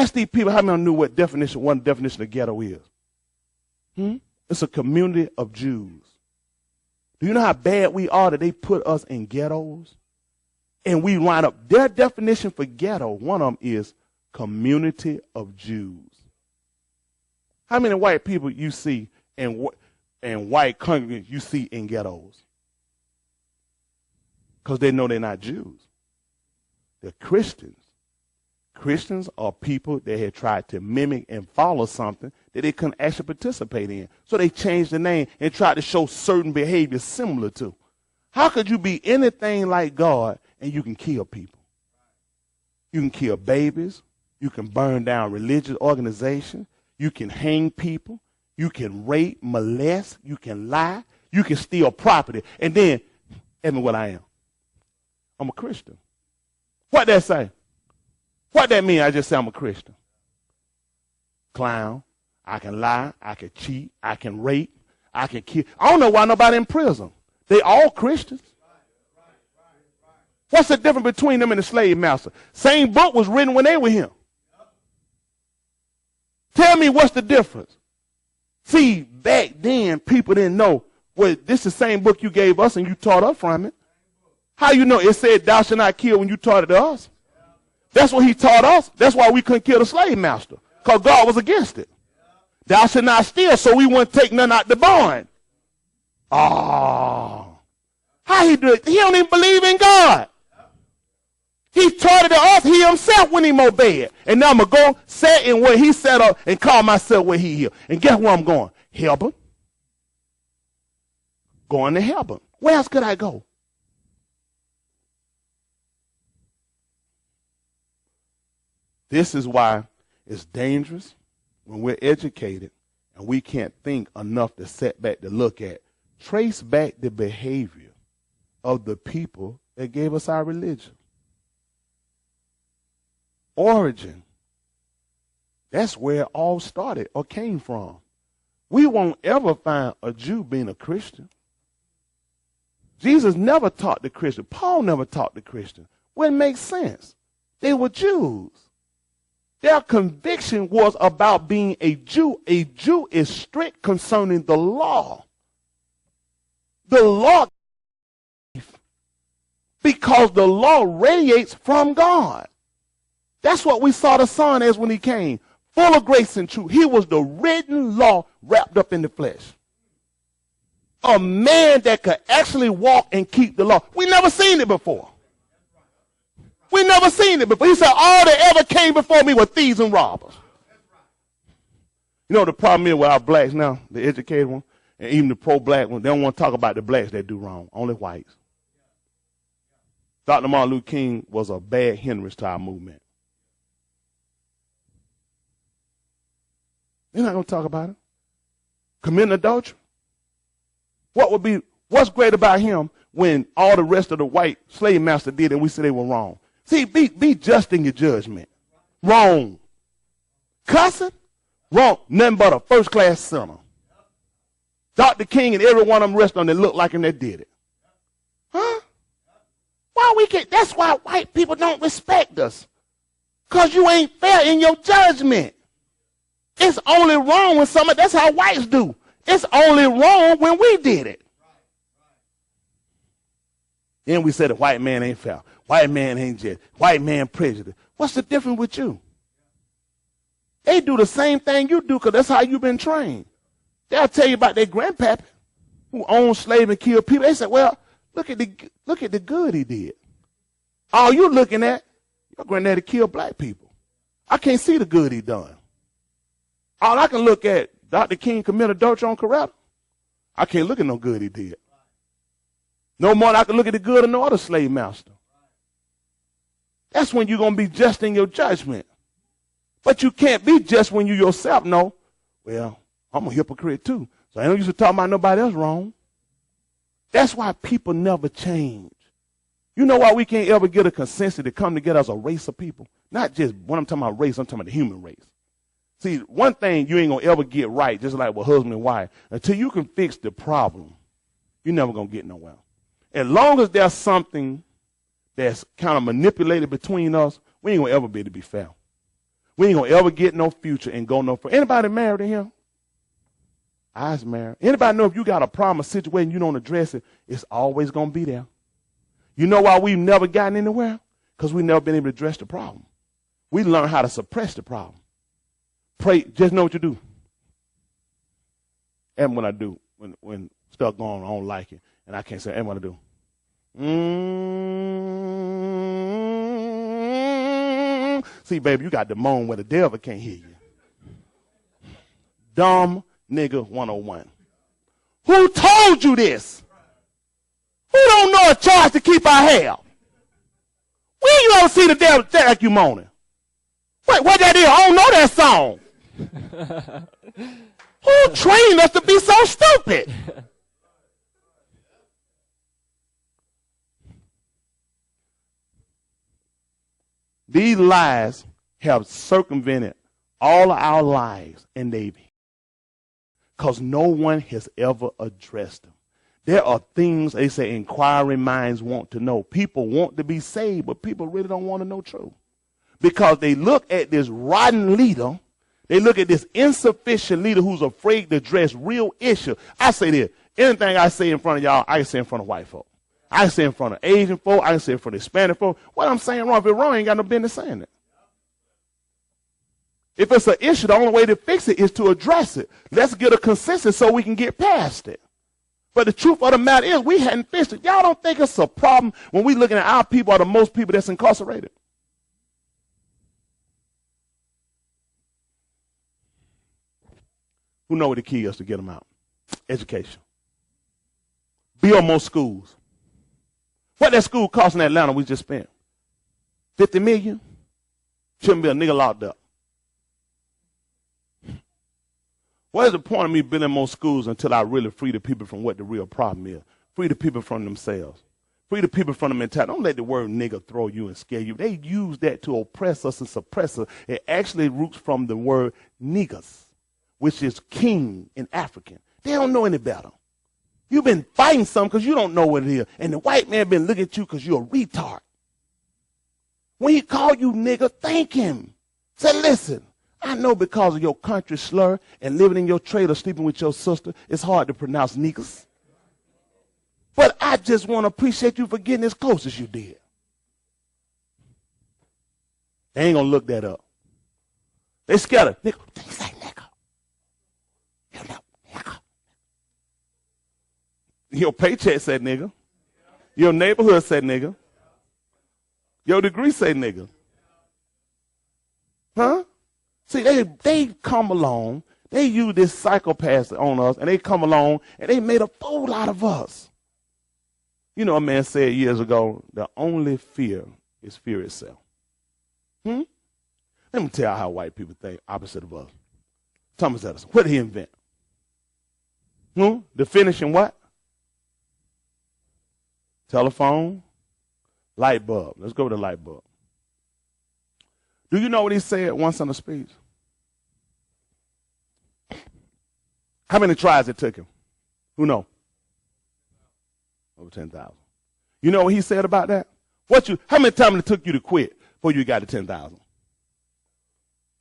Ask these people how many knew what one definition of ghetto is. It's a community of Jews. Do you know how bad we are that they put us in ghettos? And we wind up, their definition for ghetto, one of them is community of Jews. How many white people you see and white congregants you see in ghettos? Because they know they're not Jews. They're Christians. Christians are people that had tried to mimic and follow something that they couldn't actually participate in. So they changed the name and tried to show certain behaviors similar to. How could you be anything like God and you can kill people? You can kill babies. You can burn down religious organizations. You can hang people. You can rape, molest. You can lie. You can steal property. And then, tell me what I am. I'm a Christian. What that say? What that mean? I just say I'm a Christian. Clown. I can lie. I can cheat. I can rape. I can kill. I don't know why nobody in prison. They all Christians. What's the difference between them and the slave master? Same book was written when they were here. Tell me what's the difference. See, back then people didn't know. Well, this is the same book you gave us and you taught us from it. How you know? It said thou shalt not kill when you taught it to us. That's what he taught us. That's why we couldn't kill the slave master, because God was against it. Thou shalt not steal, so we wouldn't take none out the barn. Oh, how he do it? He don't even believe in God. He taught it to us. He himself when he obeyed. And now I'm going to go sit in where he set up and call myself where he here. And guess where I'm going? Heaven. Going to heaven. Where else could I go? This is why it's dangerous when we're educated and we can't think enough to sit back to look at. Trace back the behavior of the people that gave us our religion. Origin. That's where it all started or came from. We won't ever find a Jew being a Christian. Jesus never taught the Christian. Paul never taught the Christian. Well, it makes sense. They were Jews. Their conviction was about being a Jew. A Jew is strict concerning the law. The law, because the law radiates from God. That's what we saw the Son as when he came, full of grace and truth. He was the written law wrapped up in the flesh. A man that could actually walk and keep the law. We never seen it before. We never seen it before. He said, all that ever came before me were thieves and robbers. You know the problem is with our blacks now, the educated one, and even the pro-black one, they don't want to talk about the blacks that do wrong, only whites. Dr. Martin Luther King was a bad hindrance to our movement. They're not going to talk about it. Committing adultery. What's great about him when all the rest of the white slave master did and we said they were wrong? See, be just in your judgment. Wrong. Cussing? Wrong. Nothing but a first-class sinner. Dr. King and every one of them rest on that looked like him that did it. Huh? That's why white people don't respect us. Because you ain't fair in your judgment. It's only wrong when that's how whites do. It's only wrong when we did it. Then we said the white man ain't fair. White man ain't just. White man prejudice. What's the difference with you? They do the same thing you do because that's how you've been trained. They'll tell you about their grandpappy who owned slaves and killed people. They said, well, look at the good he did. All you looking at, your granddaddy killed black people. I can't see the good he done. All I can look at, Dr. King committed adultery on Coretta. I can't look at no good he did. No more than I can look at the good of no other slave master. That's when you're going to be just in your judgment. But you can't be just when you yourself know, well, I'm a hypocrite too. So I don't used to talk about nobody else wrong. That's why people never change. You know why we can't ever get a consensus to come together as a race of people? Not just when I'm talking about race, I'm talking about the human race. See, one thing you ain't going to ever get right, just like with husband and wife, until you can fix the problem, you're never going to get nowhere. As long as there's something that's kind of manipulated between us, we ain't going to ever be able to be fair. We ain't going to ever get no future and go no further. Anybody married in here? I was married. Anybody know if you got a problem, a situation, you don't address it, it's always going to be there. You know why we've never gotten anywhere? Because we've never been able to address the problem. We learn how to suppress the problem. Pray, just know what you do. And what I do when stuff going on, I don't like it. And I can't say, and what I do. See, baby, you got the moan where the devil can't hear you. Dumb nigga 101. Who told you this? Who don't know a charge to keep our hair? When you ever see the devil act like you moaning? Wait, what that is? I don't know that song. Who trained us to be so stupid? These lies have circumvented all of our lives, and because no one has ever addressed them. There are things, they say, inquiring minds want to know. People want to be saved, but people really don't want to know truth. Because they look at this rotten leader, they look at this insufficient leader who's afraid to address real issue. I say this, anything I say in front of y'all, I can say in front of white folk. I can say in front of Asian folk, I can say in front of Hispanic folk. What I'm saying wrong, if it's wrong, I ain't got no business saying it. If it's an issue, the only way to fix it is to address it. Let's get a consensus so we can get past it. But the truth of the matter is we hadn't fixed it. Y'all don't think it's a problem when we looking at our people are the most people that's incarcerated? Who know what the key is to get them out? Education. Build more schools. What that school cost in Atlanta we just spent? $50 million? Shouldn't be a nigga locked up. What is the point of me building more schools until I really free the people from what the real problem is? Free the people from themselves. Free the people from the mentality. Don't let the word nigga throw you and scare you. They use that to oppress us and suppress us. It actually roots from the word niggas, which is king in African. They don't know any better. You've been fighting something because you don't know what it is. And the white man been looking at you because you're a retard. When he call you nigga, thank him. Say, listen, I know because of your country slur and living in your trailer, sleeping with your sister, it's hard to pronounce niggas. But I just want to appreciate you for getting as close as you did. They ain't going to look that up. They scared of nigga. Things like nigga. You know, nigga. Your paycheck said nigga. Your neighborhood said nigga. Your degree say nigga. Huh? See, they come along, they use this psychopath on us, and they come along, and they made a fool out of us. You know, a man said years ago, the only fear is fear itself. Let me tell you how white people think opposite of us. Thomas Edison, what did he invent? The finishing what? Telephone, light bulb. Let's go with the light bulb. Do you know what he said once in a speech? How many tries it took him? Who knows? Over 10,000. You know what he said about that? How many times it took you to quit before you got to 10,000?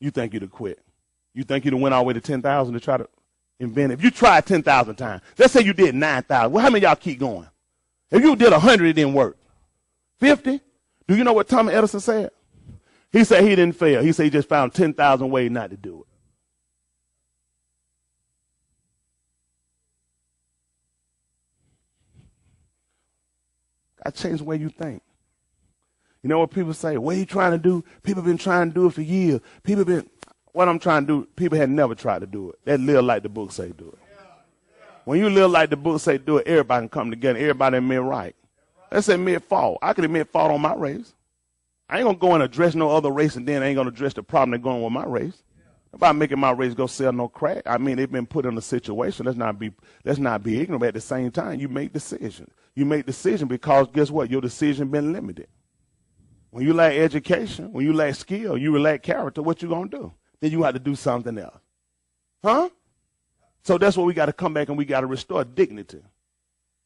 You think you'd have quit. You think you'd have went all the way to 10,000 to try to invent it? If you tried 10,000 times, let's say you did 9,000. Well, how many of y'all keep going? If you did 100, it didn't work. 50? Do you know what Thomas Edison said? He said he didn't fail. He said he just found 10,000 ways not to do it. Got to change the way you think. You know what people say? What are you trying to do? People have been trying to do it for years. What I'm trying to do, people had never tried to do it. They live like the book say do it. When you live like the book say do it, everybody can come together. Everybody admit right. Let's admit fault. I can admit fault on my race. I ain't going to go and address no other race and then I ain't going to address the problem that's going on with my race. About making my race go sell no crack. I mean, they've been put in a situation. Let's not be ignorant. But at the same time, you make decisions. You make decisions because guess what? Your decision been limited. When you lack education, when you lack skill, you lack character, what you going to do? Then you have to do something else. Huh? So that's what we got to come back and we got to restore dignity.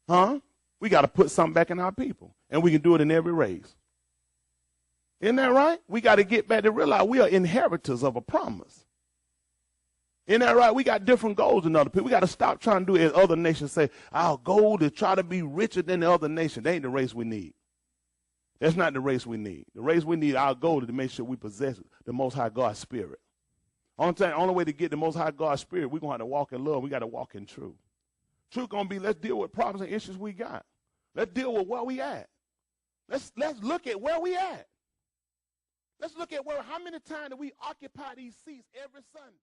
Huh? We got to put something back in our people. And we can do it in every race. Isn't that right? We got to get back to realize we are inheritors of a promise. Isn't that right? We got different goals than other people. We got to stop trying to do as other nations say. Our goal is try to be richer than the other nation. That ain't the race we need. That's not the race we need. The race we need, our goal is to make sure we possess the Most High God's Spirit. Only way to get the Most High God's Spirit, we're going to have to walk in love. We got to walk in truth. Truth going to be, let's deal with problems and issues we got. Let's deal with where we at. Let's look at where we at. Let's look at how many times do we occupy these seats every Sunday.